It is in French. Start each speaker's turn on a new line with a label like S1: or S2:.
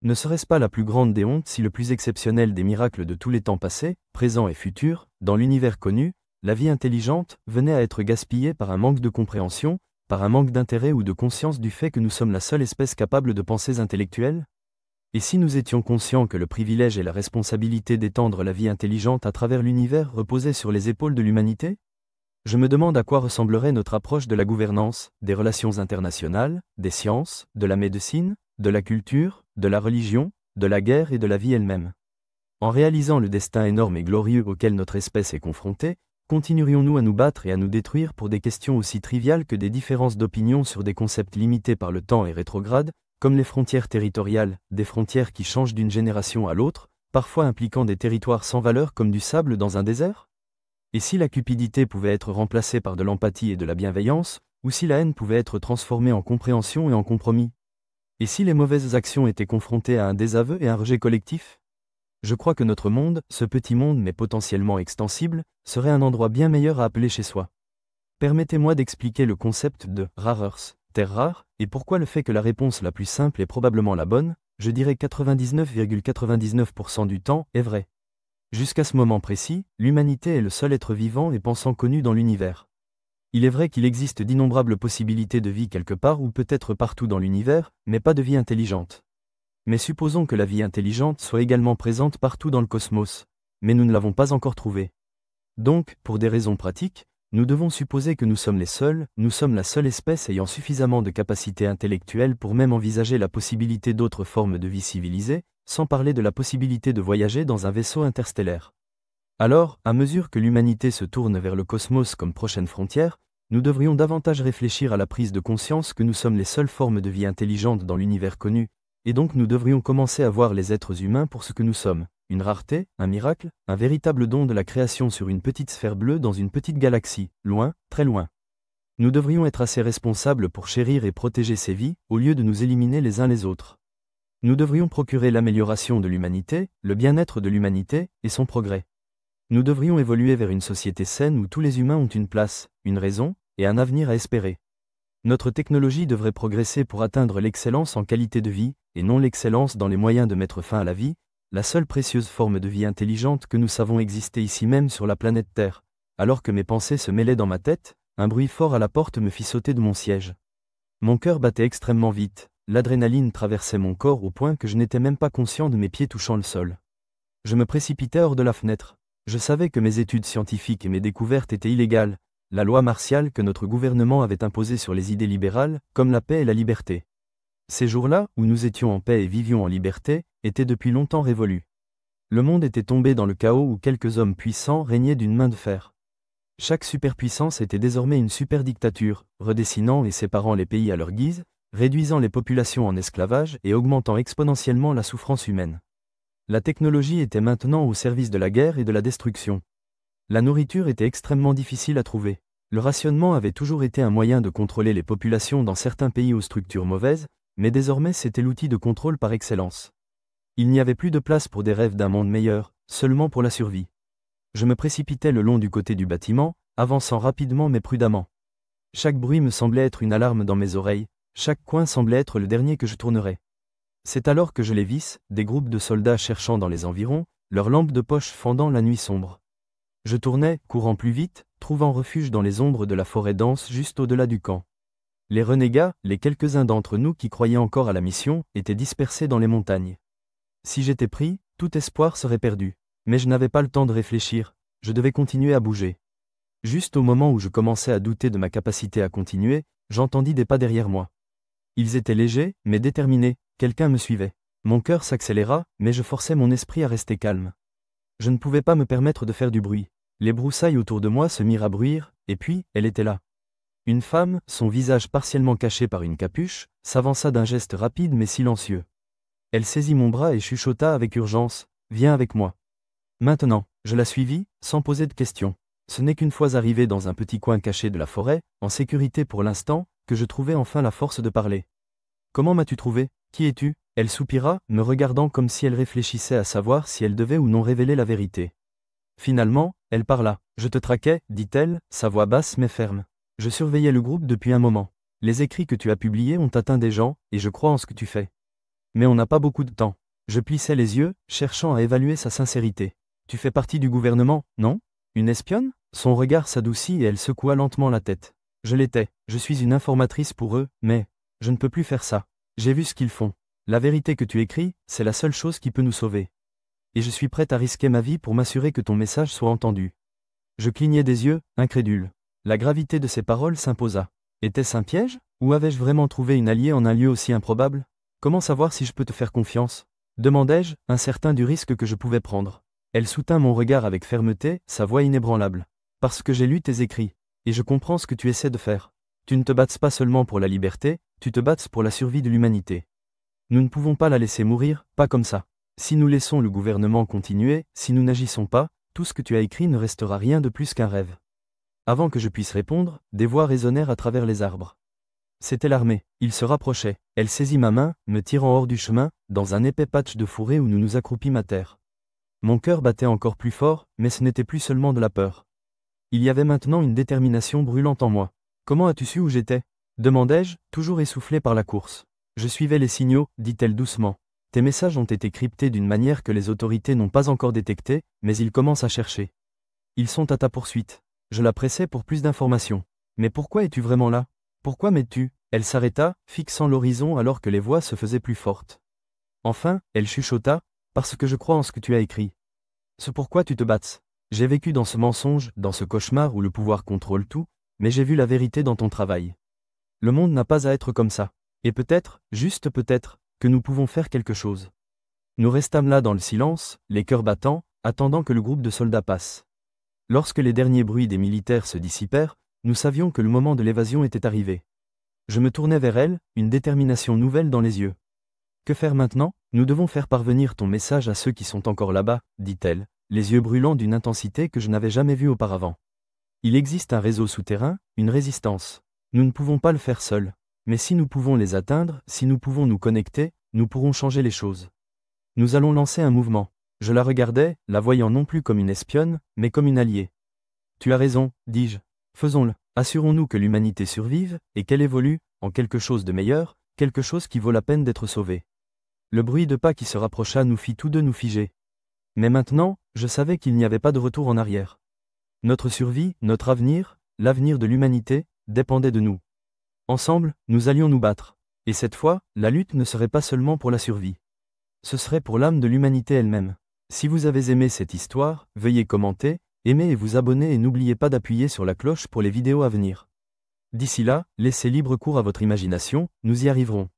S1: Ne serait-ce pas la plus grande des hontes si le plus exceptionnel des miracles de tous les temps passés, présents et futurs, dans l'univers connu, la vie intelligente, venait à être gaspillée par un manque de compréhension, par un manque d'intérêt ou de conscience du fait que nous sommes la seule espèce capable de pensées intellectuelles? Et si nous étions conscients que le privilège et la responsabilité d'étendre la vie intelligente à travers l'univers reposaient sur les épaules de l'humanité? Je me demande à quoi ressemblerait notre approche de la gouvernance, des relations internationales, des sciences, de la médecine, de la culture, de la religion, de la guerre et de la vie elle-même. En réalisant le destin énorme et glorieux auquel notre espèce est confrontée, continuerions-nous à nous battre et à nous détruire pour des questions aussi triviales que des différences d'opinion sur des concepts limités par le temps et rétrogrades, comme les frontières territoriales, des frontières qui changent d'une génération à l'autre, parfois impliquant des territoires sans valeur comme du sable dans un désert? Et si la cupidité pouvait être remplacée par de l'empathie et de la bienveillance, ou si la haine pouvait être transformée en compréhension et en compromis? Et si les mauvaises actions étaient confrontées à un désaveu et un rejet collectif? Je crois que notre monde, ce petit monde mais potentiellement extensible, serait un endroit bien meilleur à appeler chez soi. Permettez-moi d'expliquer le concept de « rare earth », terre rare, et pourquoi le fait que la réponse la plus simple est probablement la bonne, je dirais 99,99% du temps, est vrai. Jusqu'à ce moment précis, l'humanité est le seul être vivant et pensant connu dans l'univers. Il est vrai qu'il existe d'innombrables possibilités de vie quelque part ou peut-être partout dans l'univers, mais pas de vie intelligente. Mais supposons que la vie intelligente soit également présente partout dans le cosmos. Mais nous ne l'avons pas encore trouvée. Donc, pour des raisons pratiques, nous devons supposer que nous sommes la seule espèce ayant suffisamment de capacité intellectuelle pour même envisager la possibilité d'autres formes de vie civilisée, sans parler de la possibilité de voyager dans un vaisseau interstellaire. Alors, à mesure que l'humanité se tourne vers le cosmos comme prochaine frontière, nous devrions davantage réfléchir à la prise de conscience que nous sommes les seules formes de vie intelligentes dans l'univers connu, et donc nous devrions commencer à voir les êtres humains pour ce que nous sommes, une rareté, un miracle, un véritable don de la création sur une petite sphère bleue dans une petite galaxie, loin, très loin. Nous devrions être assez responsables pour chérir et protéger ces vies, au lieu de nous éliminer les uns les autres. Nous devrions procurer l'amélioration de l'humanité, le bien-être de l'humanité, et son progrès. Nous devrions évoluer vers une société saine où tous les humains ont une place, une raison, et un avenir à espérer. Notre technologie devrait progresser pour atteindre l'excellence en qualité de vie, et non l'excellence dans les moyens de mettre fin à la vie, la seule précieuse forme de vie intelligente que nous savons exister ici même sur la planète Terre. Alors que mes pensées se mêlaient dans ma tête, un bruit fort à la porte me fit sauter de mon siège. Mon cœur battait extrêmement vite, l'adrénaline traversait mon corps au point que je n'étais même pas conscient de mes pieds touchant le sol. Je me précipitais hors de la fenêtre. Je savais que mes études scientifiques et mes découvertes étaient illégales, la loi martiale que notre gouvernement avait imposée sur les idées libérales, comme la paix et la liberté. Ces jours-là, où nous étions en paix et vivions en liberté, étaient depuis longtemps révolus. Le monde était tombé dans le chaos où quelques hommes puissants régnaient d'une main de fer. Chaque superpuissance était désormais une superdictature, redessinant et séparant les pays à leur guise, réduisant les populations en esclavage et augmentant exponentiellement la souffrance humaine. La technologie était maintenant au service de la guerre et de la destruction. La nourriture était extrêmement difficile à trouver. Le rationnement avait toujours été un moyen de contrôler les populations dans certains pays aux structures mauvaises, mais désormais c'était l'outil de contrôle par excellence. Il n'y avait plus de place pour des rêves d'un monde meilleur, seulement pour la survie. Je me précipitais le long du côté du bâtiment, avançant rapidement mais prudemment. Chaque bruit me semblait être une alarme dans mes oreilles, chaque coin semblait être le dernier que je tournerais. C'est alors que je les vis, des groupes de soldats cherchant dans les environs, leurs lampes de poche fendant la nuit sombre. Je tournais, courant plus vite, trouvant refuge dans les ombres de la forêt dense juste au-delà du camp. Les renégats, les quelques-uns d'entre nous qui croyaient encore à la mission, étaient dispersés dans les montagnes. Si j'étais pris, tout espoir serait perdu. Mais je n'avais pas le temps de réfléchir, je devais continuer à bouger. Juste au moment où je commençais à douter de ma capacité à continuer, j'entendis des pas derrière moi. Ils étaient légers, mais déterminés, quelqu'un me suivait. Mon cœur s'accéléra, mais je forçais mon esprit à rester calme. Je ne pouvais pas me permettre de faire du bruit. Les broussailles autour de moi se mirent à bruire, et puis, elle était là. Une femme, son visage partiellement caché par une capuche, s'avança d'un geste rapide mais silencieux. Elle saisit mon bras et chuchota avec urgence, « Viens avec moi. » Maintenant, je la suivis, sans poser de questions. Ce n'est qu'une fois arrivé dans un petit coin caché de la forêt, en sécurité pour l'instant, que je trouvai enfin la force de parler. « Comment m'as-tu trouvé? Qui es-tu » Elle soupira, me regardant comme si elle réfléchissait à savoir si elle devait ou non révéler la vérité. Finalement, elle parla. « Je te traquais, dit-elle, sa voix basse mais ferme. Je surveillais le groupe depuis un moment. Les écrits que tu as publiés ont atteint des gens, et je crois en ce que tu fais. Mais on n'a pas beaucoup de temps. Je plissais les yeux, cherchant à évaluer sa sincérité. Tu fais partie du gouvernement, non? Une espionne? Son regard s'adoucit et elle secoua lentement la tête. Je l'étais, je suis une informatrice pour eux, mais je ne peux plus faire ça. J'ai vu ce qu'ils font. La vérité que tu écris, c'est la seule chose qui peut nous sauver. Et je suis prête à risquer ma vie pour m'assurer que ton message soit entendu. Je clignai des yeux, incrédule. La gravité de ces paroles s'imposa. Était-ce un piège? Ou avais-je vraiment trouvé une alliée en un lieu aussi improbable? Comment savoir si je peux te faire confiance? Demandai-je, incertain du risque que je pouvais prendre. Elle soutint mon regard avec fermeté, sa voix inébranlable. Parce que j'ai lu tes écrits, et je comprends ce que tu essaies de faire. Tu ne te battes pas seulement pour la liberté, tu te battes pour la survie de l'humanité. Nous ne pouvons pas la laisser mourir, pas comme ça. Si nous laissons le gouvernement continuer, si nous n'agissons pas, tout ce que tu as écrit ne restera rien de plus qu'un rêve. Avant que je puisse répondre, des voix résonnèrent à travers les arbres. C'était l'armée, il se rapprochait, elle saisit ma main, me tirant hors du chemin, dans un épais patch de fourré où nous nous accroupîmes à terre. Mon cœur battait encore plus fort, mais ce n'était plus seulement de la peur. Il y avait maintenant une détermination brûlante en moi. Comment as-tu su où j'étais? Demandai-je, toujours essoufflé par la course. Je suivais les signaux, dit-elle doucement. Tes messages ont été cryptés d'une manière que les autorités n'ont pas encore détectée, mais ils commencent à chercher. Ils sont à ta poursuite. Je la pressai pour plus d'informations. Mais pourquoi es-tu vraiment là? Pourquoi m'aides-tu? Elle s'arrêta, fixant l'horizon alors que les voix se faisaient plus fortes. Enfin, elle chuchota, parce que je crois en ce que tu as écrit. Ce pourquoi tu te battes. J'ai vécu dans ce mensonge, dans ce cauchemar où le pouvoir contrôle tout, mais j'ai vu la vérité dans ton travail. Le monde n'a pas à être comme ça. Et peut-être, juste peut-être, que nous pouvons faire quelque chose. Nous restâmes là dans le silence, les cœurs battants, attendant que le groupe de soldats passe. Lorsque les derniers bruits des militaires se dissipèrent, nous savions que le moment de l'évasion était arrivé. Je me tournai vers elle, une détermination nouvelle dans les yeux. Que faire maintenant? Nous devons faire parvenir ton message à ceux qui sont encore là-bas, dit-elle, les yeux brûlants d'une intensité que je n'avais jamais vue auparavant. Il existe un réseau souterrain, une résistance. Nous ne pouvons pas le faire seuls. Mais si nous pouvons les atteindre, si nous pouvons nous connecter, nous pourrons changer les choses. Nous allons lancer un mouvement. Je la regardais, la voyant non plus comme une espionne, mais comme une alliée. Tu as raison, dis-je. Faisons-le. Assurons-nous que l'humanité survive, et qu'elle évolue, en quelque chose de meilleur, quelque chose qui vaut la peine d'être sauvé. Le bruit de pas qui se rapprocha nous fit tous deux nous figer. Mais maintenant, je savais qu'il n'y avait pas de retour en arrière. Notre survie, notre avenir, l'avenir de l'humanité, dépendait de nous. Ensemble, nous allions nous battre. Et cette fois, la lutte ne serait pas seulement pour la survie. Ce serait pour l'âme de l'humanité elle-même. Si vous avez aimé cette histoire, veuillez commenter, aimer et vous abonner et n'oubliez pas d'appuyer sur la cloche pour les vidéos à venir. D'ici là, laissez libre cours à votre imagination, nous y arriverons.